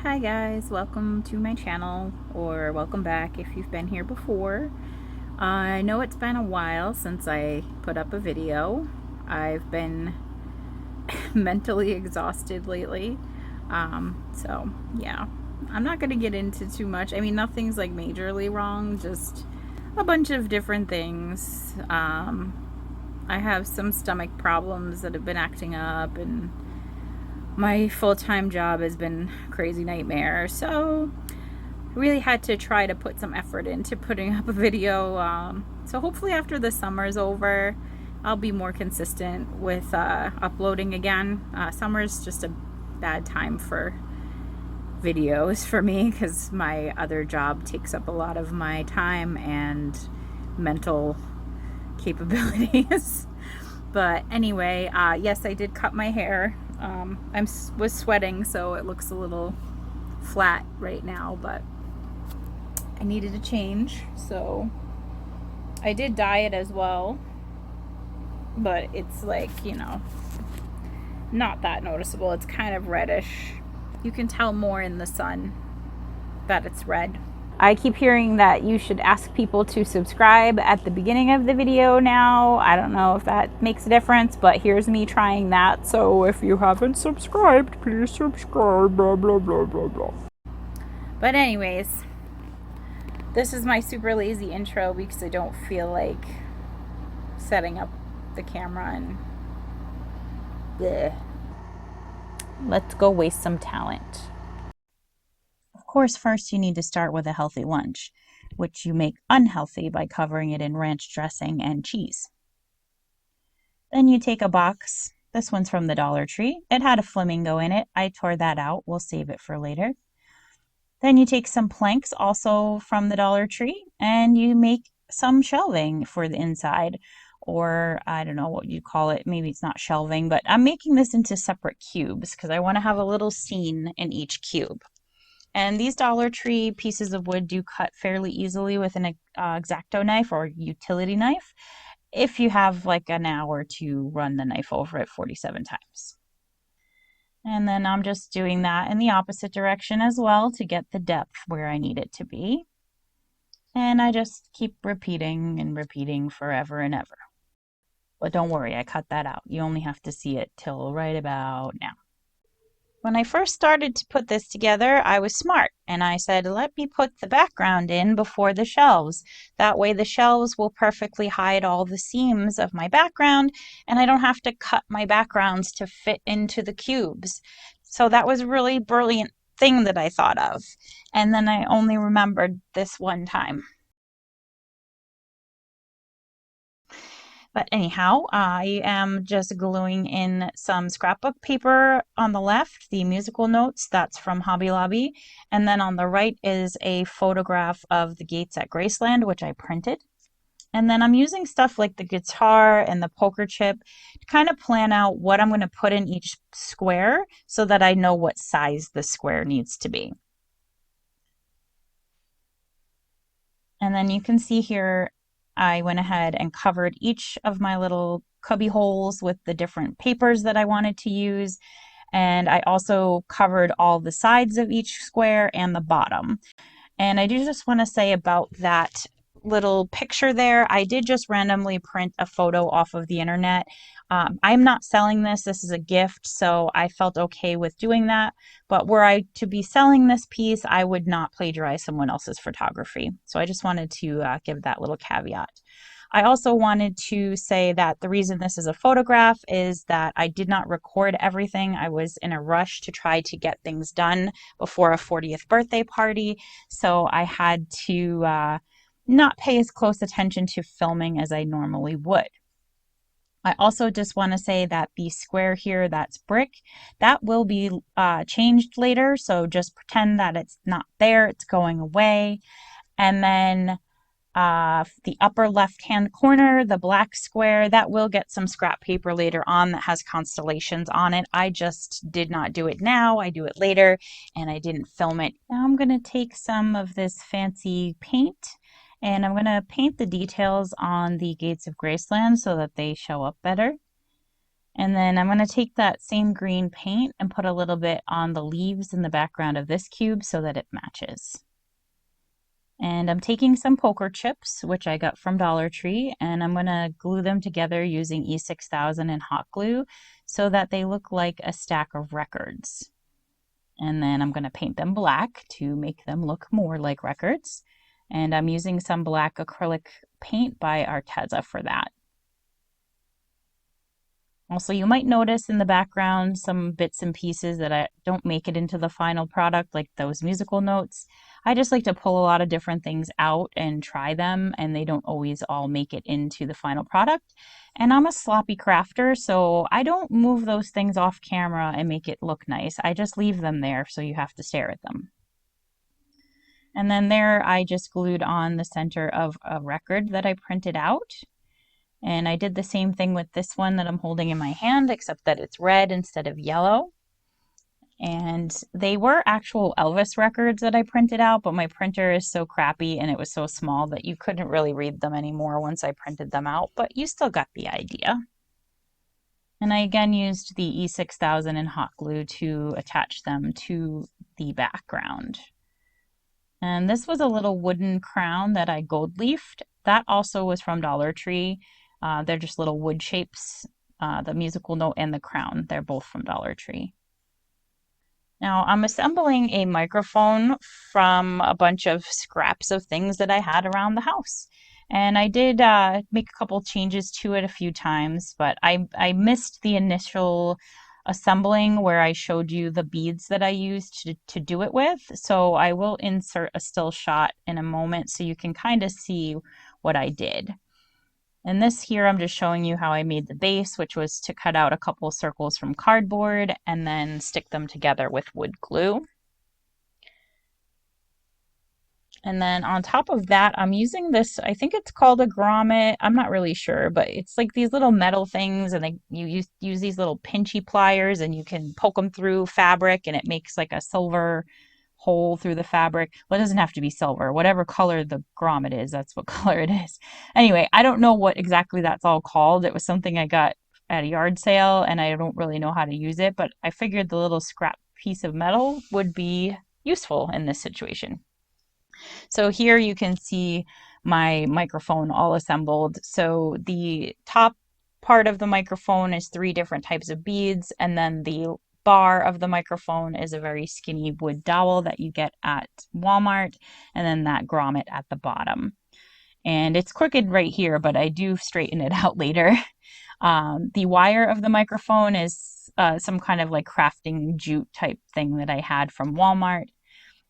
Hi guys, welcome to my channel, or welcome back if you've been here before. I know it's been a while since I put up a video. I've been mentally exhausted lately. So yeah, I'm not going to get into too much. I mean, nothing's like majorly wrong, just a bunch of different things. I have some stomach problems that have been acting up, and my full-time job has been a crazy nightmare, so I really had to try to put some effort into putting up a video. So hopefully after the summer's over, I'll be more consistent with uploading again. Summer's just a bad time for videos for me because my other job takes up a lot of my time and mental capabilities. But anyway, yes, I did cut my hair. I was sweating, so it looks a little flat right now, but I needed a change, so I did dye it as well, but it's like, not that noticeable. It's kind of reddish. You can tell more in the sun that it's red. I keep hearing that you should ask people to subscribe at the beginning of the video now. I don't know if that makes a difference, but here's me trying that. So if you haven't subscribed, please subscribe, blah, blah, blah, blah, blah. But anyways, this is my super lazy intro because I don't feel like setting up the camera and bleh. Let's go waste some talent. Of course, first you need to start with a healthy lunch, which you make unhealthy by covering it in ranch dressing and cheese. Then you take a box. This one's from the Dollar Tree. It had a flamingo in it. I tore that out. We'll save it for later. Then you take some planks, also from the Dollar Tree, and you make some shelving for the inside, or I don't know what you call it. Maybe it's not shelving, but I'm making this into separate cubes because I want to have a little scene in each cube. And these Dollar Tree pieces of wood do cut fairly easily with an X-Acto knife or utility knife if you have like an hour to run the knife over it 47 times. And then I'm just doing that in the opposite direction as well to get the depth where I need it to be. And I just keep repeating and repeating forever and ever. But don't worry, I cut that out. You only have to see it till right about now. When I first started to put this together, I was smart, and I said, let me put the background in before the shelves. That way the shelves will perfectly hide all the seams of my background, and I don't have to cut my backgrounds to fit into the cubes. So that was a really brilliant thing that I thought of. And then I only remembered this one time. But anyhow, I am just gluing in some scrapbook paper on the left, the musical notes, that's from Hobby Lobby. And then on the right is a photograph of the gates at Graceland, which I printed. And then I'm using stuff like the guitar and the poker chip to kind of plan out what I'm going to put in each square so that I know what size the square needs to be. And then you can see here I went ahead and covered each of my little cubby holes with the different papers that I wanted to use. And I also covered all the sides of each square and the bottom. And I do just want to say about that little picture there, I did just randomly print a photo off of the internet. I'm not selling this. This is a gift, so I felt okay with doing that. But were I to be selling this piece, I would not plagiarize someone else's photography. So I just wanted to give that little caveat. I also wanted to say that the reason this is a photograph is that I did not record everything. I was in a rush to try to get things done before a 40th birthday party, so I had to not pay as close attention to filming as I normally would. I also just want to say that the square here that's brick, that will be changed later, so just pretend that it's not there, it's going away. And then the upper left-hand corner, the black square, that will get some scrap paper later on that has constellations on it. I just did not do it now. I do it later, and I didn't film it. Now I'm going to take some of this fancy paint, and I'm going to paint the details on the gates of Graceland so that they show up better. And then I'm going to take that same green paint and put a little bit on the leaves in the background of this cube so that it matches. And I'm taking some poker chips, which I got from Dollar Tree, and I'm going to glue them together using E6000 and hot glue so that they look like a stack of records. And then I'm going to paint them black to make them look more like records. And I'm using some black acrylic paint by Arteza for that. Also, you might notice in the background some bits and pieces that I don't make it into the final product, like those musical notes. I just like to pull a lot of different things out and try them, and they don't always all make it into the final product. And I'm a sloppy crafter, so I don't move those things off camera and make it look nice. I just leave them there, so you have to stare at them. And then there I just glued on the center of a record that I printed out. And I did the same thing with this one that I'm holding in my hand, except that it's red instead of yellow. And they were actual Elvis records that I printed out, but my printer is so crappy and it was so small that you couldn't really read them anymore once I printed them out, but you still got the idea. And I again used the E6000 and hot glue to attach them to the background. And this was a little wooden crown that I gold leafed. That also was from Dollar Tree. They're just little wood shapes, the musical note and the crown. They're both from Dollar Tree. Now I'm assembling a microphone from a bunch of scraps of things that I had around the house. And I did make a couple changes to it a few times, but I missed the initial assembling where I showed you the beads that I used to do it with. So I will insert a still shot in a moment so you can kind of see what I did. And this here, I'm just showing you how I made the base, which was to cut out a couple circles from cardboard and then stick them together with wood glue. And then on top of that, I'm using this, I think it's called a grommet. I'm not really sure, but it's like these little metal things, and you use these little pinchy pliers and you can poke them through fabric and it makes like a silver hole through the fabric. Well, it doesn't have to be silver. Whatever color the grommet is, that's what color it is. Anyway, I don't know what exactly that's all called. It was something I got at a yard sale and I don't really know how to use it, but I figured the little scrap piece of metal would be useful in this situation. So here you can see my microphone all assembled. So the top part of the microphone is 3 different types of beads, and then the bar of the microphone is a very skinny wood dowel that you get at Walmart, and then that grommet at the bottom. And it's crooked right here, but I do straighten it out later. The wire of the microphone is some kind of like crafting jute type thing that I had from Walmart.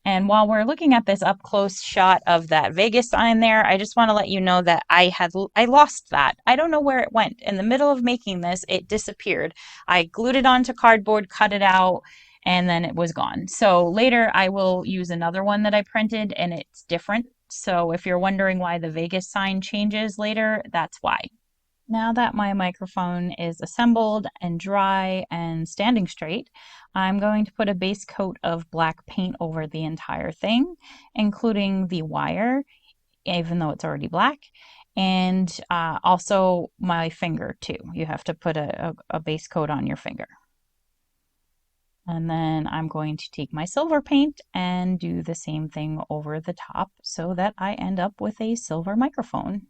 And while we're looking at this up close shot of that Vegas sign there, I just want to let you know that I lost that. I don't know where it went. In the middle of making this, it disappeared. I glued it onto cardboard, cut it out, and then it was gone. So later I will use another one that I printed and it's different. So if you're wondering why the Vegas sign changes later, that's why. Now that my microphone is assembled and dry and standing straight, I'm going to put a base coat of black paint over the entire thing, including the wire, even though it's already black, and also my finger too. You have to put a base coat on your finger. And then I'm going to take my silver paint and do the same thing over the top so that I end up with a silver microphone.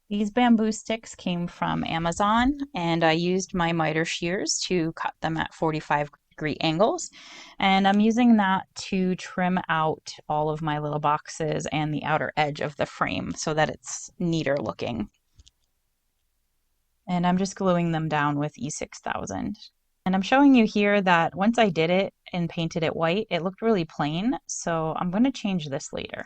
These bamboo sticks came from Amazon, and I used my miter shears to cut them at 45-degree angles. And I'm using that to trim out all of my little boxes and the outer edge of the frame so that it's neater looking. And I'm just gluing them down with E6000. And I'm showing you here that once I did it and painted it white, it looked really plain. So I'm going to change this later.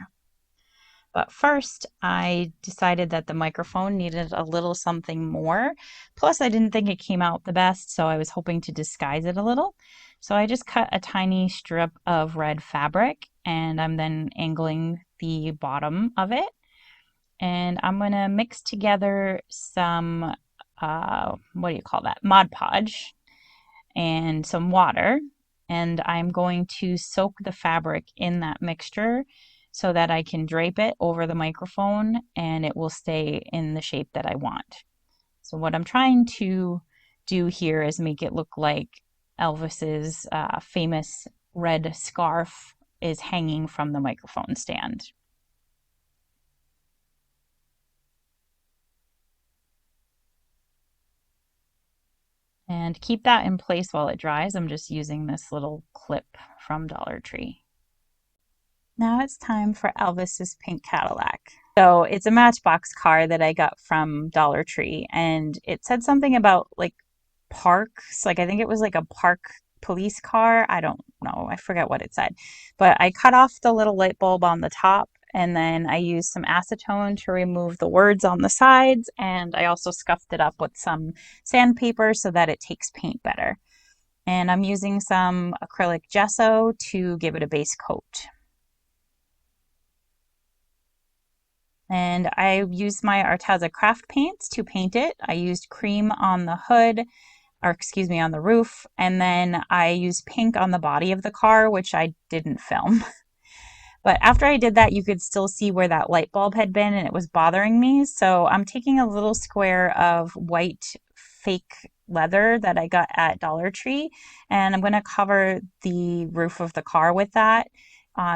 But first, I decided that the microphone needed a little something more. Plus, I didn't think it came out the best, so I was hoping to disguise it a little. So I just cut a tiny strip of red fabric, and I'm then angling the bottom of it. And I'm going to mix together some, what do you call that? Mod Podge and some water. And I'm going to soak the fabric in that mixture so that I can drape it over the microphone and it will stay in the shape that I want. So what I'm trying to do here is make it look like Elvis's famous red scarf is hanging from the microphone stand. And keep that in place while it dries. I'm just using this little clip from Dollar Tree. Now it's time for Elvis's pink Cadillac. So it's a Matchbox car that I got from Dollar Tree, and it said something about like parks. Like I think it was like a park police car. I don't know. I forget what it said. But I cut off the little light bulb on the top, and then I used some acetone to remove the words on the sides, and I also scuffed it up with some sandpaper so that it takes paint better. And I'm using some acrylic gesso to give it a base coat. And I used my Arteza craft paints to paint it. I used cream on the hood, or excuse me, on the roof, and then I used pink on the body of the car, which I didn't film. But after I did that, you could still see where that light bulb had been and it was bothering me. So I'm taking a little square of white fake leather that I got at Dollar Tree, and I'm going to cover the roof of the car with that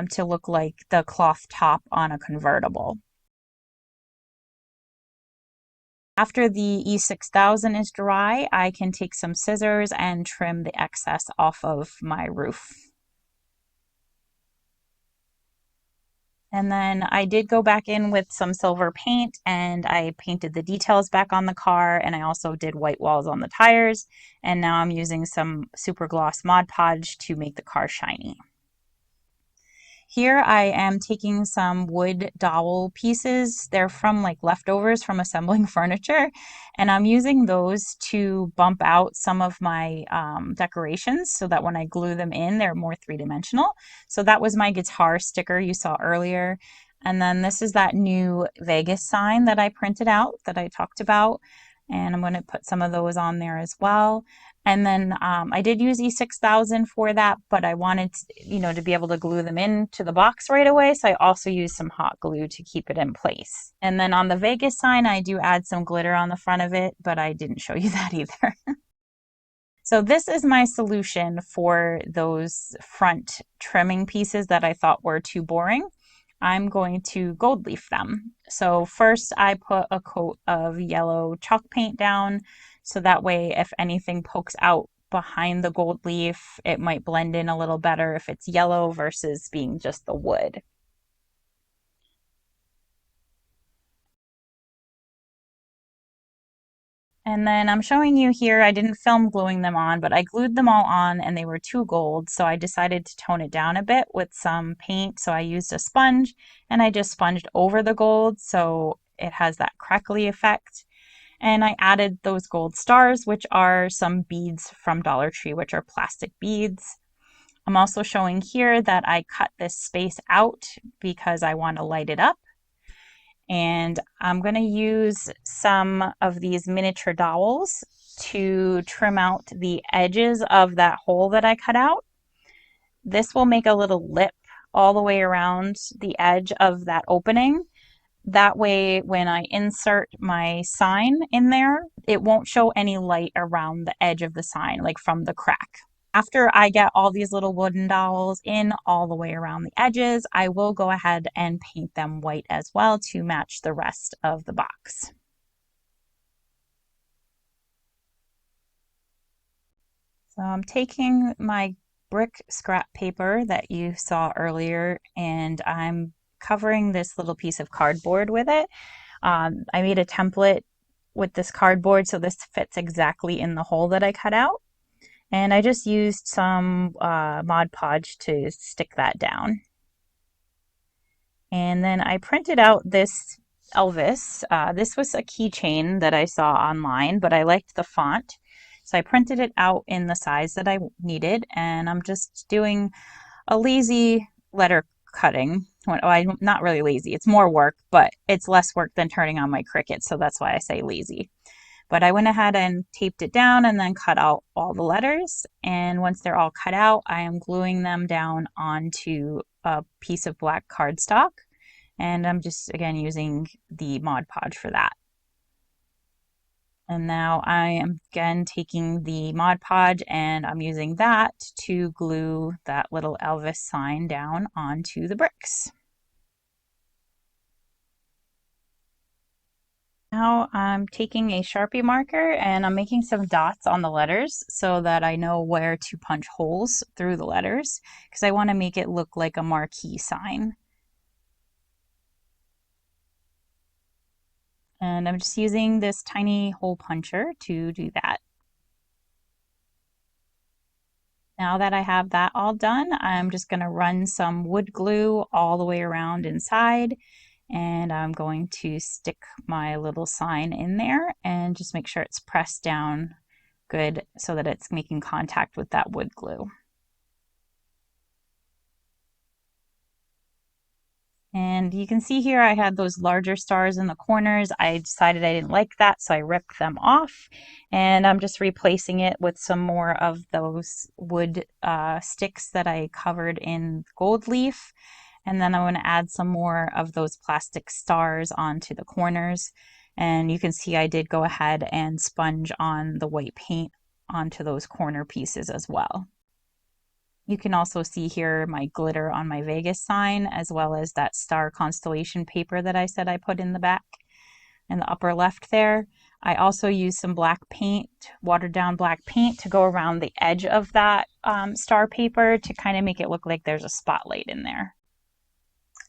to look like the cloth top on a convertible. After the E6000 is dry, I can take some scissors and trim the excess off of my roof. And then I did go back in with some silver paint and I painted the details back on the car, and I also did white walls on the tires. And now I'm using some super gloss Mod Podge to make the car shiny. Here I am taking some wood dowel pieces. They're from like leftovers from assembling furniture, and I'm using those to bump out some of my decorations so that when I glue them in, they're more three-dimensional. So that was my guitar sticker you saw earlier. And then this is that new Vegas sign that I printed out that I talked about. And I'm going to put some of those on there as well. And then I did use E6000 for that, but I wanted to be able to glue them into the box right away. So I also used some hot glue to keep it in place. And then on the Vegas sign, I do add some glitter on the front of it, but I didn't show you that either. So this is my solution for those front trimming pieces that I thought were too boring. I'm going to gold leaf them. So first I put a coat of yellow chalk paint down, so that way if anything pokes out behind the gold leaf, it might blend in a little better if it's yellow versus being just the wood. And then I'm showing you here, I didn't film gluing them on, but I glued them all on and they were too gold. So I decided to tone it down a bit with some paint. So I used a sponge and I just sponged over the gold so it has that crackly effect. And I added those gold stars, which are some beads from Dollar Tree, which are plastic beads. I'm also showing here that I cut this space out because I want to light it up. And I'm going to use some of these miniature dowels to trim out the edges of that hole that I cut out. This will make a little lip all the way around the edge of that opening. That way, when I insert my sign in there, it won't show any light around the edge of the sign, like from the crack. After I get all these little wooden dowels in all the way around the edges, I will go ahead and paint them white as well to match the rest of the box. So I'm taking my brick scrap paper that you saw earlier and I'm covering this little piece of cardboard with it. I made a template with this cardboard so this fits exactly in the hole that I cut out. And I just used some Mod Podge to stick that down. And then I printed out this Elvis. This was a keychain that I saw online, but I liked the font. So I printed it out in the size that I needed, and I'm just doing a lazy letter cutting. Well, I'm not really lazy. It's more work, but it's less work than turning on my Cricut, so that's why I say lazy. But I went ahead and taped it down and then cut out all the letters. And once they're all cut out, I am gluing them down onto a piece of black cardstock, and I'm just again using the Mod Podge for that. And now I am again taking the Mod Podge and I'm using that to glue that little Elvis sign down onto the bricks. Now I'm taking a Sharpie marker and I'm making some dots on the letters so that I know where to punch holes through the letters because I want to make it look like a marquee sign. And I'm just using this tiny hole puncher to do that. Now that I have that all done, I'm just going to run some wood glue all the way around inside, and I'm going to stick my little sign in there and just make sure it's pressed down good so that it's making contact with that wood glue. And you can see here I had those larger stars in the corners. I decided I didn't like that, so I ripped them off. And I'm just replacing it with some more of those wood sticks that I covered in gold leaf. And then I'm going to add some more of those plastic stars onto the corners. And you can see I did go ahead and sponge on the white paint onto those corner pieces as well. You can also see here my glitter on my Vegas sign, as well as that star constellation paper that I said I put in the back in the upper left there. I also used some black paint, watered down black paint, to go around the edge of that star paper to kind of make it look like there's a spotlight in there.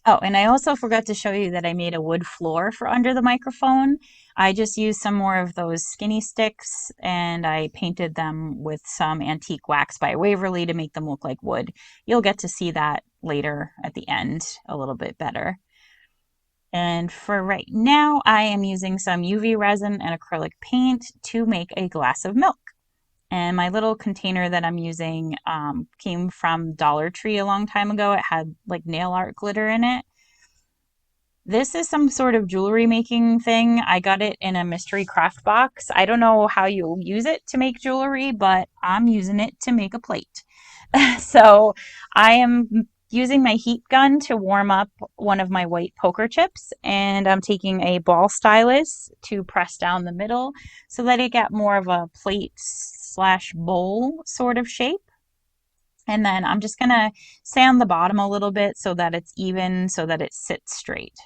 Oh, and I also forgot to show you that I made a wood floor for under the microphone. I just used some more of those skinny sticks and I painted them with some antique wax by Waverly to make them look like wood. You'll get to see that later at the end a little bit better. And for right now, I am using some UV resin and acrylic paint to make a glass of milk. And my little container that I'm using came from Dollar Tree a long time ago. It had like nail art glitter in it. This is some sort of jewelry making thing. I got it in a mystery craft box. I don't know how you'll use it to make jewelry, but I'm using it to make a plate. So I am using my heat gun to warm up one of my white poker chips, and I'm taking a ball stylus to press down the middle so that it get more of a plate slash bowl sort of shape. And then I'm just gonna sand the bottom a little bit so that it's even, so that it sits straight.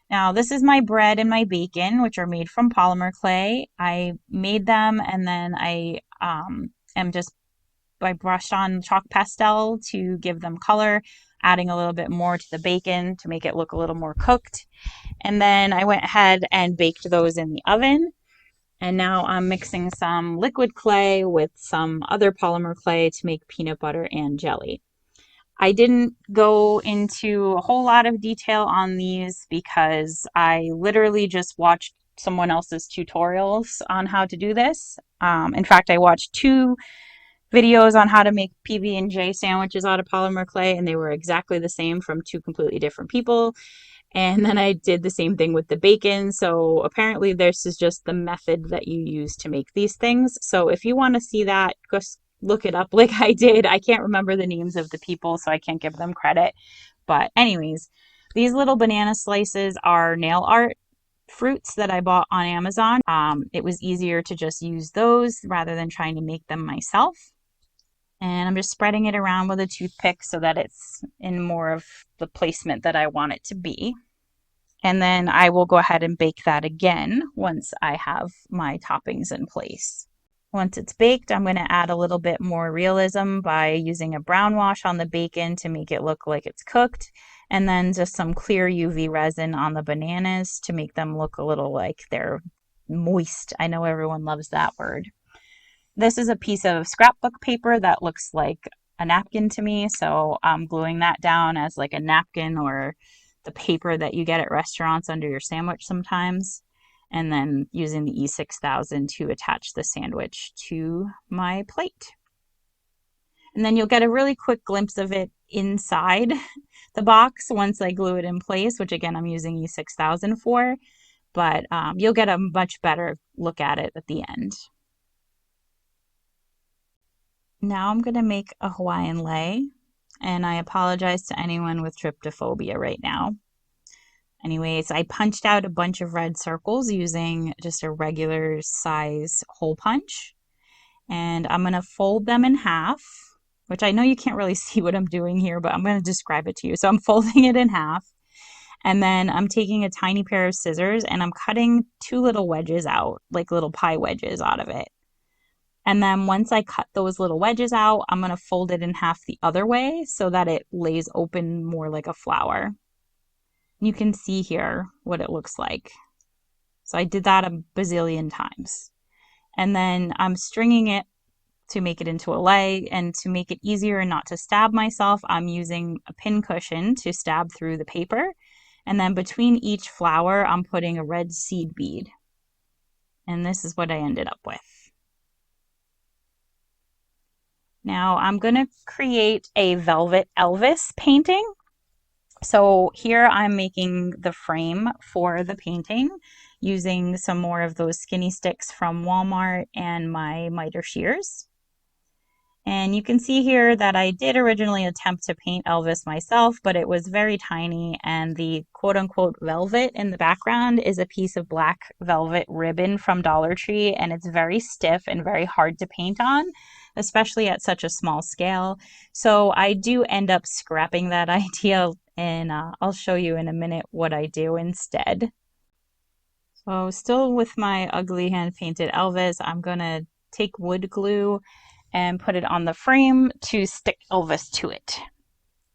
Now this is my bread and my bacon, which are made from polymer clay. I made them and then I brushed on chalk pastel to give them color, adding a little bit more to the bacon to make it look a little more cooked. And then I went ahead and baked those in the oven. And now I'm mixing some liquid clay with some other polymer clay to make peanut butter and jelly. I didn't go into a whole lot of detail on these because I literally just watched someone else's tutorials on how to do this. In fact, I watched 2 videos on how to make PB&J sandwiches out of polymer clay, and they were exactly the same from 2 completely different people. And then I did the same thing with the bacon. So apparently this is just the method that you use to make these things. So if you want to see that, just look it up like I did. I can't remember the names of the people, so I can't give them credit. But anyways, these little banana slices are nail art fruits that I bought on Amazon. It was easier to just use those rather than trying to make them myself. And I'm just spreading it around with a toothpick so that it's in more of the placement that I want it to be. And then I will go ahead and bake that again once I have my toppings in place. Once it's baked, I'm going to add a little bit more realism by using a brown wash on the bacon to make it look like it's cooked, and then just some clear UV resin on the bananas to make them look a little like they're moist. I know everyone loves that word. This is a piece of scrapbook paper that looks like a napkin to me, so I'm gluing that down as like a napkin or the paper that you get at restaurants under your sandwich sometimes, and then using the E6000 to attach the sandwich to my plate. And then you'll get a really quick glimpse of it inside the box once I glue it in place, which again I'm using E6000 for, but you'll get a much better look at it at the end. Now I'm going to make a Hawaiian lei, and I apologize to anyone with tryptophobia right now. Anyways, I punched out a bunch of red circles using just a regular size hole punch. And I'm going to fold them in half, which I know you can't really see what I'm doing here, but I'm going to describe it to you. So I'm folding it in half. And then I'm taking a tiny pair of scissors and I'm cutting two little wedges out, like little pie wedges out of it. And then once I cut those little wedges out, I'm going to fold it in half the other way so that it lays open more like a flower. You can see here what it looks like. So I did that a bazillion times. And then I'm stringing it to make it into a leg, and to make it easier and not to stab myself, I'm using a pin cushion to stab through the paper. And then between each flower, I'm putting a red seed bead. And this is what I ended up with. Now I'm going to create a velvet Elvis painting. So here I'm making the frame for the painting using some more of those skinny sticks from Walmart and my miter shears. And you can see here that I did originally attempt to paint Elvis myself, but it was very tiny, and the quote-unquote velvet in the background is a piece of black velvet ribbon from Dollar Tree, and it's very stiff and very hard to paint on, especially at such a small scale. So I do end up scrapping that idea, and I'll show you in a minute what I do instead. So still with my ugly hand-painted Elvis, I'm going to take wood glue and put it on the frame to stick Elvis to it.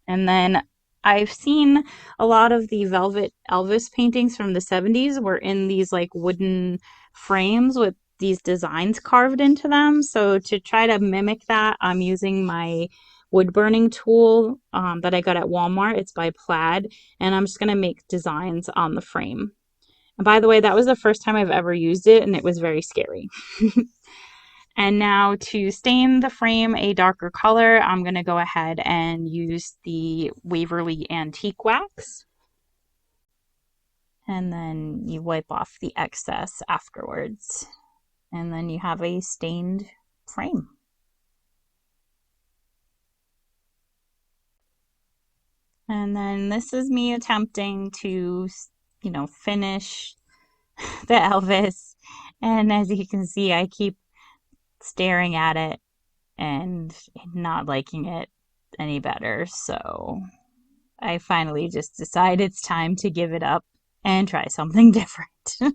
And then I've seen a lot of the velvet Elvis paintings from the 70s were in these like wooden frames with these designs carved into them. So to try to mimic that, I'm using my wood burning tool that I got at Walmart. It's by Plaid, and I'm just going to make designs on the frame. And by the way, that was the first time I've ever used it, and it was very scary. And now to stain the frame a darker color, I'm going to go ahead and use the Waverly Antique Wax. And then you wipe off the excess afterwards. And then you have a stained frame. And then this is me attempting to, finish the Elvis. And as you can see, I keep staring at it and not liking it any better. So I finally just decide it's time to give it up and try something different.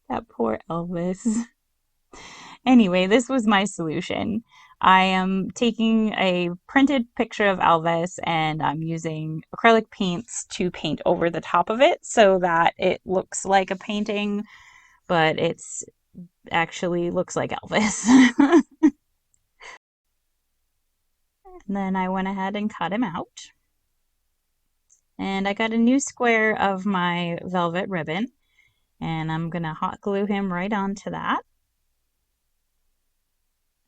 That poor Elvis. Anyway, this was my solution. I am taking a printed picture of Elvis and I'm using acrylic paints to paint over the top of it so that it looks like a painting, but it's actually looks like Elvis. And then I went ahead and cut him out. And I got a new square of my velvet ribbon, and I'm going to hot glue him right onto that.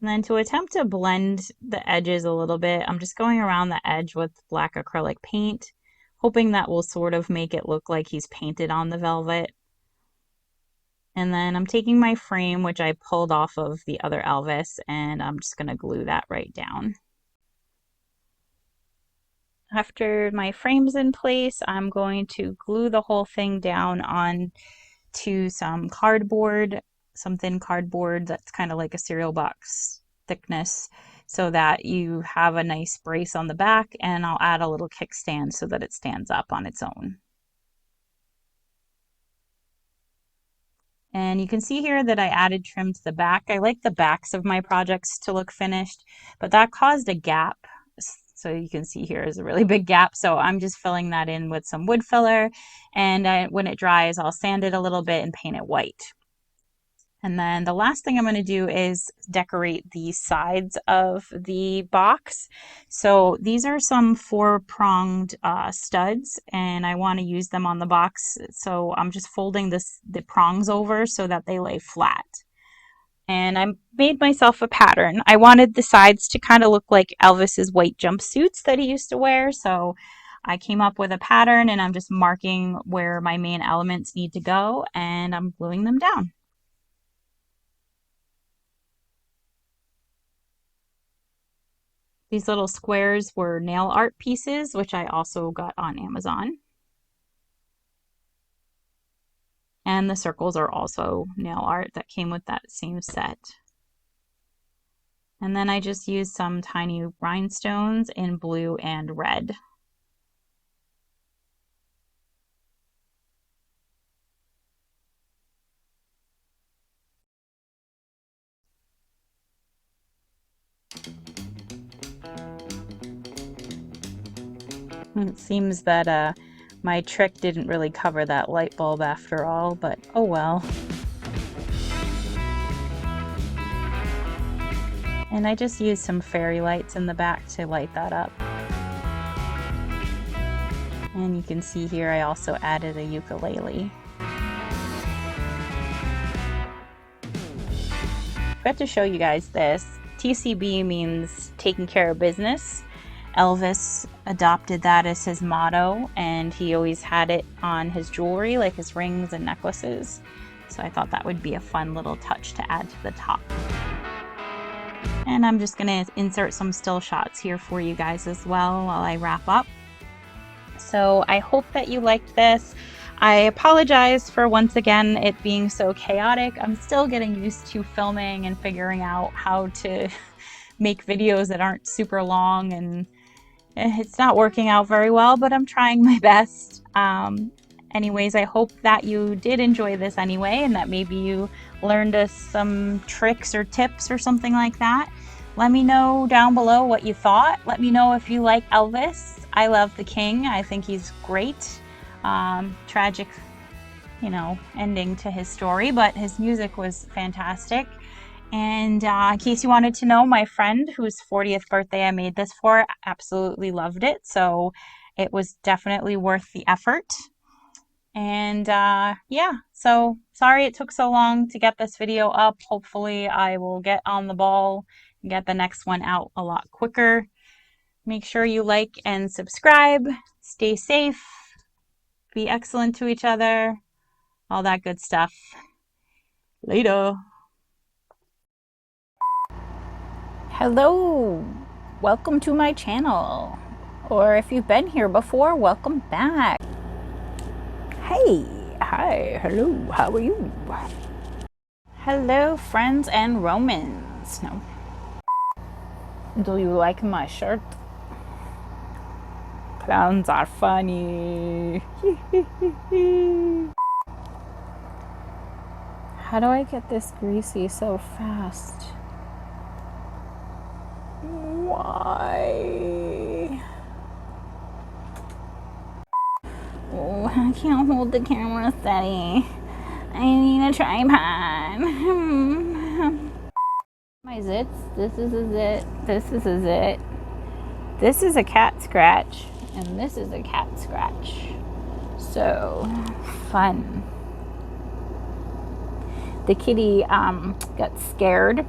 And then to attempt to blend the edges a little bit, I'm just going around the edge with black acrylic paint, hoping that will sort of make it look like he's painted on the velvet. And then I'm taking my frame, which I pulled off of the other Elvis, and I'm just going to glue that right down. After my frame's in place, I'm going to glue the whole thing down on to some cardboard, some thin cardboard that's kind of like a cereal box thickness, so that you have a nice brace on the back, and I'll add a little kickstand so that it stands up on its own. And you can see here that I added trim to the back. I like the backs of my projects to look finished, but that caused a gap. So you can see here is a really big gap. So I'm just filling that in with some wood filler. And when it dries, I'll sand it a little bit and paint it white. And then the last thing I'm going to do is decorate the sides of the box. So these are some 4-pronged studs, and I want to use them on the box. So I'm just folding the prongs over so that they lay flat. And I made myself a pattern. I wanted the sides to kind of look like Elvis's white jumpsuits that he used to wear. So I came up with a pattern, and I'm just marking where my main elements need to go, and I'm gluing them down. These little squares were nail art pieces, which I also got on Amazon. And the circles are also nail art that came with that same set. And then I just used some tiny rhinestones in blue and red. It seems that my trick didn't really cover that light bulb after all, but oh well. And I just used some fairy lights in the back to light that up. And you can see here I also added a ukulele. Forgot to show you guys this. TCB means taking care of business. Elvis adopted that as his motto, and he always had it on his jewelry, like his rings and necklaces. So I thought that would be a fun little touch to add to the top. And I'm just gonna insert some still shots here for you guys as well while I wrap up. So I hope that you liked this. I apologize for once again it being so chaotic. I'm still getting used to filming and figuring out how to make videos that aren't super long, and it's not working out very well, but I'm trying my best. Anyways, I hope that you did enjoy this anyway, and that maybe you learned some tricks or tips or something like that. Let me know down below what you thought. Let me know if you like Elvis. I love the King. I think he's great. Tragic, ending to his story, but his music was fantastic. And in case you wanted to know, my friend whose 40th birthday I made this for absolutely loved it. So it was definitely worth the effort. And yeah, so sorry it took so long to get this video up. Hopefully I will get on the ball and get the next one out a lot quicker. Make sure you like and subscribe. Stay safe. Be excellent to each other. All that good stuff. Later. Hello, welcome to my channel. Or if you've been here before, welcome back. Hey, hi, hello, how are you? Hello, friends and Romans. No. Do you like my shirt? Clowns are funny. How do I get this greasy so fast? Why? Oh, I can't hold the camera steady. I need a tripod. My zits. This is a zit. This is a zit. This is a cat scratch. And this is a cat scratch. So fun. The kitty got scared,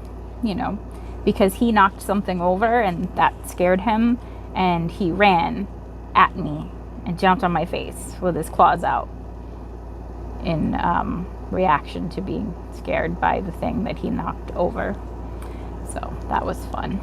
because he knocked something over and that scared him, and he ran at me and jumped on my face with his claws out in reaction to being scared by the thing that he knocked over. So that was fun.